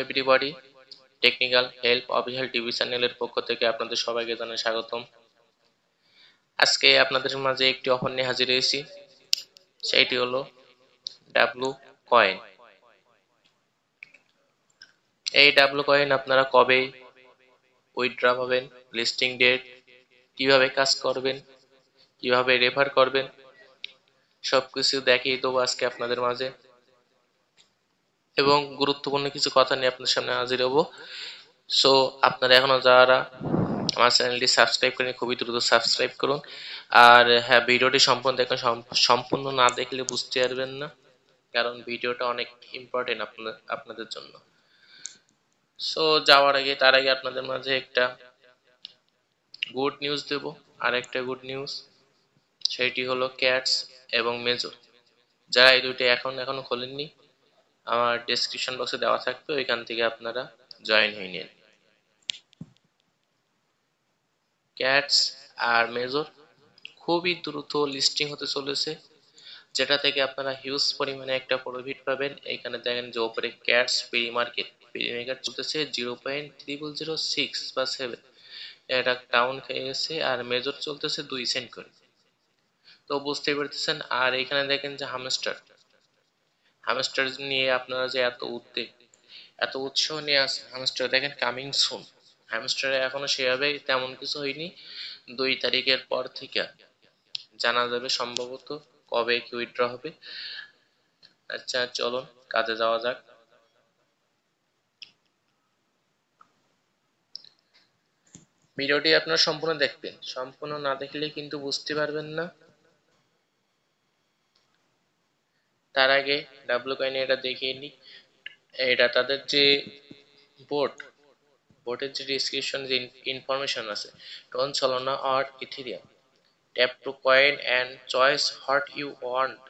Everybody, technical help official TV চ্যানেলের পক্ষ থেকে আপনাদের সবাইকে জানাই স্বাগতম। আজকে আপনাদের মাঝে একটি অফার নিয়ে হাজির হয়েছি, সেইটি হলো ডাব্লু কয়েন। এই ডাব্লু কয়েন আপনারা কবে উইথড্র পাবেন, লিস্টিং ডেট, কিভাবে কাজ করবেন, কিভাবে রেফার করবেন, সবকিছু দেখিয়ে দেবো আজকে আপনাদের মাঝে এবং গুরুত্বপূর্ণ কিছু কথা নিয়ে আপনাদের সামনে হাজির হব। সো আপনারা এখনো যারা আমার চ্যানেলটি সাবস্ক্রাইব করেন খুবই দ্রুত সাবস্ক্রাইব করুন। আর হ্যাঁ, ভিডিওটি সম্পূর্ণ দেখুন, সম্পূর্ণ না দেখলে বুঝতে পারবেন না, কারণ ভিডিওটা অনেক ইম্পর্টেন্ট আপনাদের জন্য। সো যাওয়ার আগে তার আগে আপনাদের মাঝে একটা গুড নিউজ দেব। আর একটা গুড নিউজ, সেইটি হলো ক্যাটস এবং মেজর। যারা এই দুইটি এখনো খোলেননি, আমার ডেসক্রিপশন বক্সে দেওয়া থাকবে, ওইখান থেকে আপনারা জয়েন হয়ে নিন। ক্যাটস আর মেজর খুবই দ্রুত লিস্টিং হতে চলেছে, যেটা থেকে আপনারা হিউজ পরিমাণে একটা প্রফিট পাবেন। এইখানে দেখেন যে ওপরে ক্যাটস প্রি মার্কেট চলতেছে 0.0006 বা 7, এটা ডাউন খেয়ে গেছে। আর মেজর চলতেছে 2 সেন্ট করে, তো বুঝতেই পারতেছেন। আর এখানে দেখেন যে হামস্টার নিয়ে আপনারা যে এত উৎসাহ নিয়ে আসেন, হামস্টার দেখেন কামিং সুন। হ্যামস্টারে এখনো সেভাবে তেমন কিছু হয়নি, 2 তারিখের পর থেকে জানা যাবে সম্ভবত কবে কি উইথড্র হবে। আচ্ছা চলুন কাজে যাওয়া যাক। ভিডিওটি আপনারা সম্পূর্ণ দেখবেন, সম্পূর্ণ না দেখলে কিন্তু বুঝতে পারবেন না। তার আগে ডাব্লু কয়েনে এটা দেখিয়ে নিই, এটা তাদের যে বোর্ডের যে ডিসক্রিপশন যে ইনফরমেশন আছে, টোন সলোনা আর Ethereum, tap to coin and choice what you want.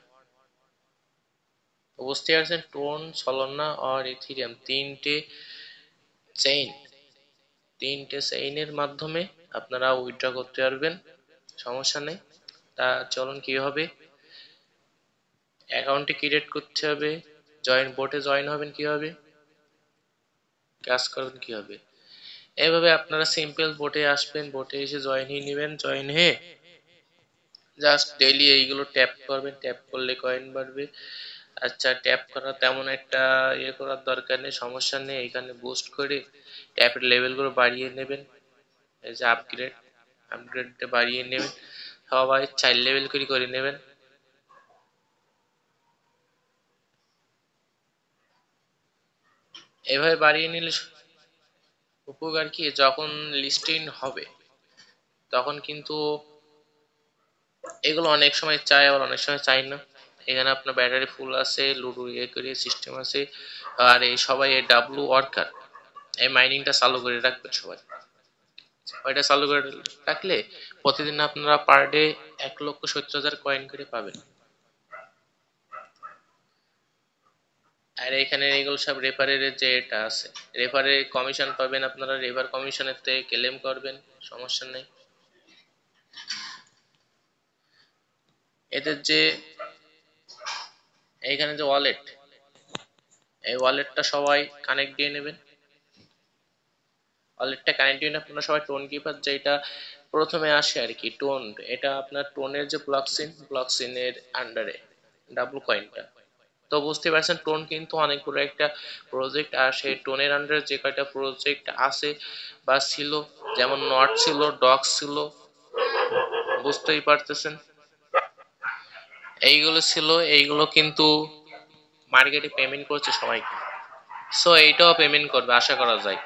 বুঝতে পারছেন, টোন সলোনা আর ইথেরিয়াম তিনটে চেইনের মাধ্যমে আপনারা উইথড্র করতে পারবেন, সমস্যা নেই। তা চলুন কিভাবে অ্যাকাউন্টটি ক্রিয়েট করতে হবে, বোটে জয়েন হবেন কিভাবে, কাজ করবেন কিভাবে, এইভাবে আপনারা সিম্পল বোটে আসবেন। বোটে এসে জয়েন হয়ে নেবেন, জয়েন হয়ে জাস্ট ডেইলি এইগুলো ট্যাপ করবেন, ট্যাপ করলে কয়েন বাড়বে। আচ্ছা, ট্যাপ করা তেমন একটা করার দরকার নেই, সমস্যা নেই। এখানে বুস্ট করে ট্যাপের লেভেলগুলো বাড়িয়ে নেবেন, এই যে আপগ্রেডটা বাড়িয়ে নেবেন, সবাই 4 লেভেল করে নেবেন। এভাবে বাড়িয়ে নিলে উপকার কি, যখন লিস্টিং হবে তখন কিন্তু এগুলো অনেক সময় চাই, আবার অনেক সময় চাই না। এখানে আপনার ব্যাটারি ফুল আছে, লুডো করে সিস্টেম আছে। আর এই সবাই এই ডাব্লু ওয়ার্কার এই মাইনিংটা চালু করে রাখবেন সবাই। ওইটা চালু করে রাখলে প্রতিদিন আপনারা পার ডে 1,70,000 কয়েন করে পাবেন। আর এখানে এগুলো সব রেফারের যে এটা আছে, রেফারে কমিশন পাবেন আপনারা, রেফার কমিশনের থেকে ক্লেম করবেন, সমস্যা নেই। এদের যে এইখানে যে ওয়ালেট, এই ওয়ালেটটা সবাই কানেক্ট দিয়ে নেবেন। ওয়ালেটটা কানেক্ট দিয়ে আপনারা সবাই টোন কিপার যেটা প্রথমে আসে আর কি, টোন, এটা আপনার টোনের যে ব্লকচেনের আন্ডারে ডাব্লু কয়েনটা। তো বুঝতে পারছেন টোন কিন্তু অনেক বড় একটা প্রজেক্ট, আর সেই টোনের আন্ডারে যে কয়টা প্রজেক্ট আছে বা ছিল, যেমন নট ছিল, ডক ছিল, বুঝতেই পারতেছেন, এইগুলো ছিল, এইগুলো কিন্তু মার্কেটে পেমেন্ট করছে সবাইকে। সো এইটাও পেমেন্ট করবে আশা করা যায়।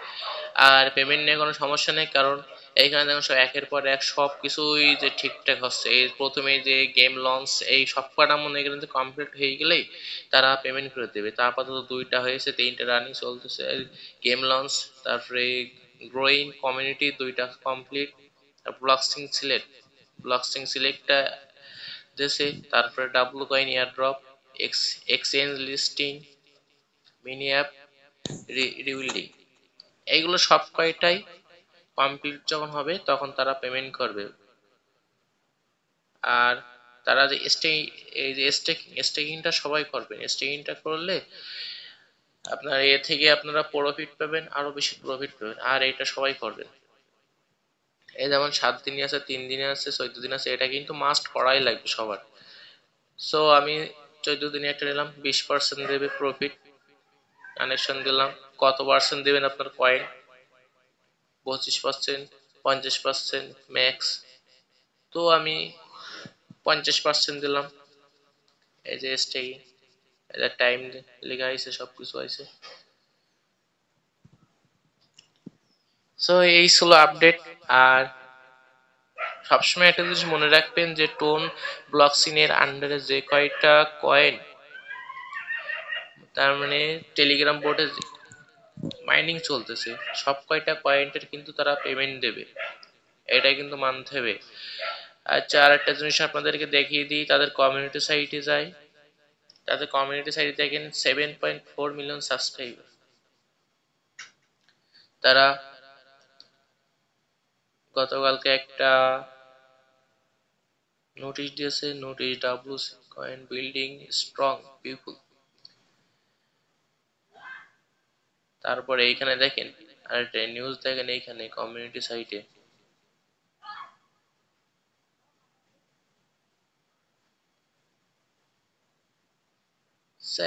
আর পেমেন্ট নিয়ে কোনো সমস্যা নেই, কারণ এইখানে দেখুন সব একের পর এক সব কিছুই যে ঠিকঠাক হচ্ছে। এই প্রথমে যে গেম লঞ্চ, এই সব কটা মনে করেন যে কমপ্লিট হয়ে গেলেই তারা পেমেন্ট করে দেবে। তা আপাতত 2টা হয়েছে, 3টে রানিং চলতেছে। গেম লঞ্চ, তারপরে গ্রোয়িং কমিউনিটি 2টা কমপ্লিট, ব্লকসিং সিলেক্টটা দেশে, তারপরে W coin airdrop, exchange listing, mini app rebuilding, এইগুলো সব কয়টাই কমপ্লিট যখন হবে তখন তারা পেমেন্ট করবে। আর তারা যে এই যে স্টেকিংটা সবাই করবেন, স্টেকিংটা করলে আপনার এ থেকে আপনারা প্রফিট পাবেন, আরো বেশি প্রফিট পাবেন, আর এটা সবাই করবেন। এই যেমন 7 দিনই আছে, 3 দিনে আছে, 14 দিন আছে, এটা কিন্তু মাস্ট করাই লাগবে সবার। সো আমি 14 দিনে একটা নিলাম, 20% দেবে প্রফিট, কানেকশন দিলাম। কত পার্সেন্ট দেবেন আপনার কয়েন? 25%, 50% ম্যাক্স। তো আমি 50% দিলাম। এই যে স্টেকিং, এই যে টাইম লেখা আছে, সবকিছু আছে। সো এই ছিল আপডেট। আর সবসময় একটা জিনিস মনে রাখবেন যে টোন ব্লকচেইনের আন্ডারে যে কয়টা কয়েন, তার মানে টেলিগ্রাম বোর্ডে মাইনিং চলতেছে, সব কয়টা কয়েন্টের কিন্তু তারা পেমেন্ট দেবে, এটা কিন্তু মানতে হবে। আচ্ছা, আর একটা জিনিস আপনাদেরকে দেখিয়ে দিই, তাদের কমিউনিটি সাইটে যাই। তাদের কমিউনিটি সাইটে দেখেন 7.4 মিলিয়ন সাবস্ক্রাইবার। তারা গতকালকে একটা নোটিশ দিয়েছে, notice WC coin building strong people. তারপরে এইখানে দেখেন আর একটা নিউজ দেখেন, এইখানে কমিউনিটি সাইটে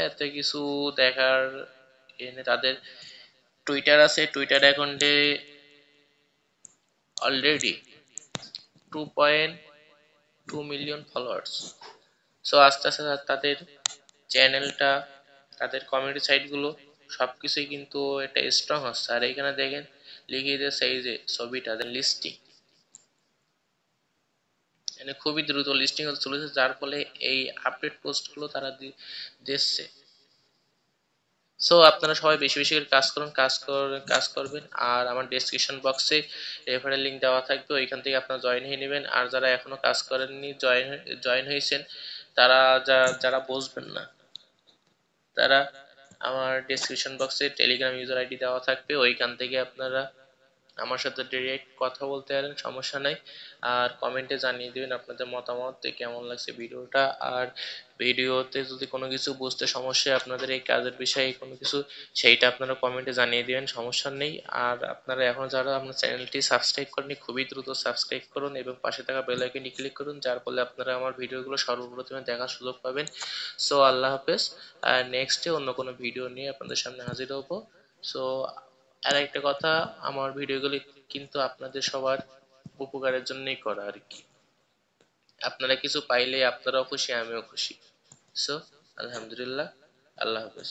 এত কিছু দেখার এনে তাদের টুইটার আছে, টুইটার অ্যাকাউন্টে অলরেডি 2.2 মিলিয়ন ফলোয়ার্স। সো আস্তে আস্তে তাদের চ্যানেলটা, তাদের কমিউনিটি সাইটগুলো সবকিছুই কিন্তু এটা স্ট্রং হচ্ছে। আর এখানে দেখেন লিখিয়ে দিয়েছে এই যে ছবিটা লিস্টিং, মানে খুবই দ্রুত লিস্টিং হতে চলেছে, যার ফলে এই আপডেট পোস্টগুলো তারা দিচ্ছে। সো আপনারা সবাই বেশি বেশি করে কাজ করুন, কাজ করবেন। আর আমার ডেসক্রিপশন বক্সে রেফারেল লিংক দেওয়া থাকবে, ওইখান থেকে আপনারা জয়েন হয়ে নেবেন। আর যারা এখনো কাজ করেননি, জয়েন হয়েছেন, তারা যারা বুঝবেন না, তারা আমার ডেসক্রিপশন বক্সে টেলিগ্রাম ইউজার আইডি দেওয়া থাকবে, ওইখান থেকে আপনারা আমার সাথে ডিরেক্ট কথা বলতে পারেন, সমস্যা নাই। আর কমেন্টে জানিয়ে দিবেন আপনাদের মতামত যে কেমন লাগছে ভিডিওটা। আর ভিডিওতে যদি কোনো কিছু বুঝতে সমস্যা হয়, আপনাদের এই কাজের বিষয়ে কোনো কিছু, সেইটা আপনারা কমেন্টে জানিয়ে দিবেন, সমস্যা নেই। আর আপনারা এখন যারা আপনার চ্যানেলটি সাবস্ক্রাইব করেননি, খুবই দ্রুত সাবস্ক্রাইব করুন এবং পাশে থাকা বেল আইকনে ক্লিক করুন, যার ফলে আপনারা আমার ভিডিওগুলো সর্বপ্রথমে দেখার সুযোগ পাবেন। সো আল্লাহ হাফেজ। আর নেক্সটে অন্য কোনো ভিডিও নিয়ে আপনাদের সামনে হাজির হব। সো আর একটা কথা, আমার ভিডিওগুলি কিন্তু আপনাদের সবার উপকারের জন্যই করা আর কি। আপনারা কিছু পাইলে আপনারাও খুশি, আমিও খুশি। সো আলহামদুলিল্লাহ, আল্লাহ হাফেজ।